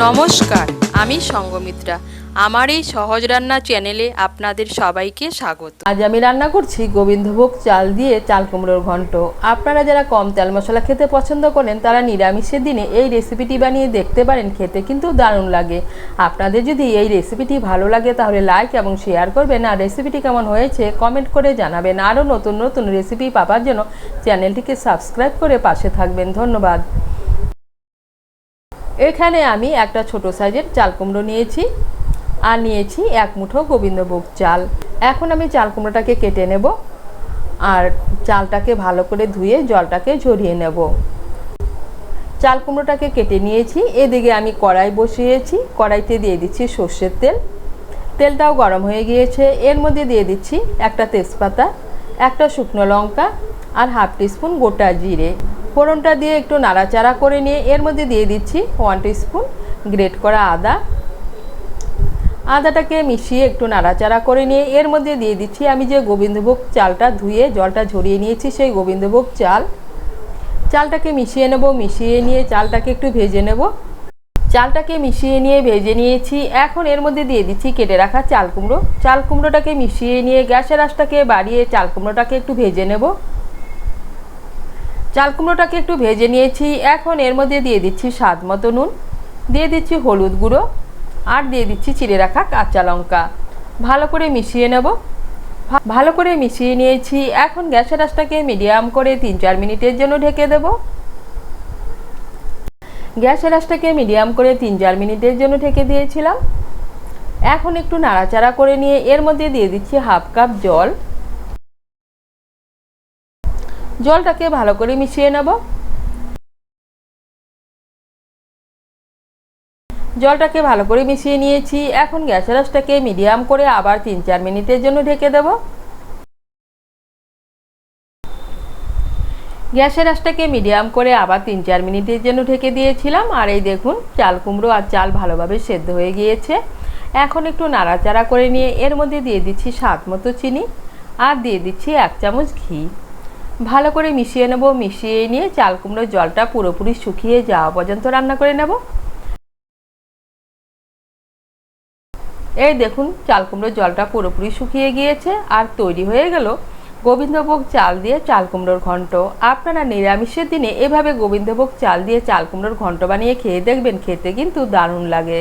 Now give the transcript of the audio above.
নমস্কার, আমি সঙ্গমিত্রা। আমার এই সহজ রান্না চ্যানেলে আপনাদের সবাইকে স্বাগত। আজ আমি রান্না করছি গোবিন্দভোগ চাল দিয়ে চাল কুমড়োর ঘন্ট। আপনারা যারা কম তেল মশলা খেতে পছন্দ করেন তারা নিরামিষের দিনে এই রেসিপিটি বানিয়ে দেখতে পারেন, খেতে কিন্তু দারুণ লাগে। আপনাদের যদি এই রেসিপিটি ভালো লাগে তাহলে লাইক এবং শেয়ার করবেন, আর রেসিপিটি কেমন হয়েছে কমেন্ট করে জানাবেন। আরও নতুন নতুন রেসিপি পাওয়ার জন্য চ্যানেলটিকে সাবস্ক্রাইব করে পাশে থাকবেন। ধন্যবাদ। এখানে আমি একটা ছোট সাইজের চাল কুমড়ো নিয়েছি আর নিয়েছি এক মুঠো গোবিন্দভোগ চাল। এখন আমি চাল কুমড়োটাকে কেটে নেব আর চালটাকে ভালো করে ধুয়ে জলটাকে ঝরিয়ে নেব। চাল কুমড়োটাকে কেটে নিয়েছি। এদিকে আমি কড়াই বসিয়েছি, কড়াইতে দিয়ে দিচ্ছি সর্ষের তেল। তেলটাও গরম হয়ে গিয়েছে। এর মধ্যে দিয়ে দিচ্ছি একটা তেজপাতা, একটা শুকনো লঙ্কা আর হাফ টিস্পুন গোটা জিরে। ফোড়নটা দিয়ে একটু নাড়াচাড়া করে নিয়ে এর মধ্যে দিয়ে দিচ্ছি 1 টিস্পুন গ্রেট করা আদা। আদাটাকে মিশিয়ে একটু নাড়াচাড়া করে নিয়ে এর মধ্যে দিয়ে দিচ্ছি আমি যে গোবিন্দভোগ চালটা ধুয়ে জলটা ঝরিয়ে নিয়েছি সেই গোবিন্দভোগ চাল। চালটাকে মিশিয়ে নেব। মিশিয়ে নিয়ে চালটাকে একটু ভেজে নেব। চালটাকে মিশিয়ে নিয়ে ভেজে নিয়েছি। এখন এর মধ্যে দিয়ে দিচ্ছি কেটে রাখা চাল কুমড়ো। চাল কুমড়োটাকে মিশিয়ে নিয়ে গ্যাসের আঁচটাকে বাড়িয়ে চাল কুমড়োটাকে একটু ভেজে নেব। চাল কুমড়োটাকে একটু ভেজে নিয়েছি। এখন এর মধ্যে দিয়ে দিচ্ছি স্বাদ মতো নুন, দিয়ে দিচ্ছি হলুদ গুঁড়ো আর দিয়ে দিচ্ছি চিড়ে রাখা কাঁচা লঙ্কা। ভালো করে মিশিয়ে নেব। ভালো করে মিশিয়ে নিয়েছি। এখন গ্যাসের আঁচটাকে মিডিয়াম করে 3-4 মিনিটের জন্য ঢেকে দেব। গ্যাসের আঁচটাকে মিডিয়াম করে 3-4 মিনিটের জন্য ঢেকে দিয়েছিলাম। এখন একটু নাড়াচাড়া করে নিয়ে এর মধ্যে দিয়ে দিচ্ছি হাফ কাপ জল। জলটাকে ভালো করে মিশিয়ে নেব। জলটাকে ভালো করে মিশিয়ে নিয়েছি। এখন গ্যাসের আঁচটাকে মিডিয়াম করে আবার 3-4 মিনিটের জন্য ঢেকে দেব। গ্যাসের আঁচটাকে মিডিয়াম করে আবার 3-4 মিনিটের জন্য ঢেকে দিয়েছিলাম। আর এই দেখুন চাল কুমড়ো আর চাল ভালোভাবে সেদ্ধ হয়ে গিয়েছে। এখন একটু নাড়াচাড়া করে নিয়ে এর মধ্যে দিয়ে দিচ্ছি স্বাদ মতো চিনি আর দিয়ে দিচ্ছি 1 চামচ ঘি। ভালো করে মিশিয়ে নেব। মিশিয়ে নিয়ে চাল কুমড়োর জলটা পুরোপুরি শুকিয়ে যাওয়া পর্যন্ত রান্না করে নেব। এই দেখুন চাল কুমড়োর জলটা পুরোপুরি শুকিয়ে গিয়েছে আর তৈরি হয়ে গেল গোবিন্দভোগ চাল দিয়ে চাল কুমড়োর ঘন্ট। আপনারা নিরামিষের দিনে এভাবে গোবিন্দভোগ চাল দিয়ে চাল কুমড়োর ঘন্ট বানিয়ে খেয়ে দেখবেন, খেতে কিন্তু দারুণ লাগে।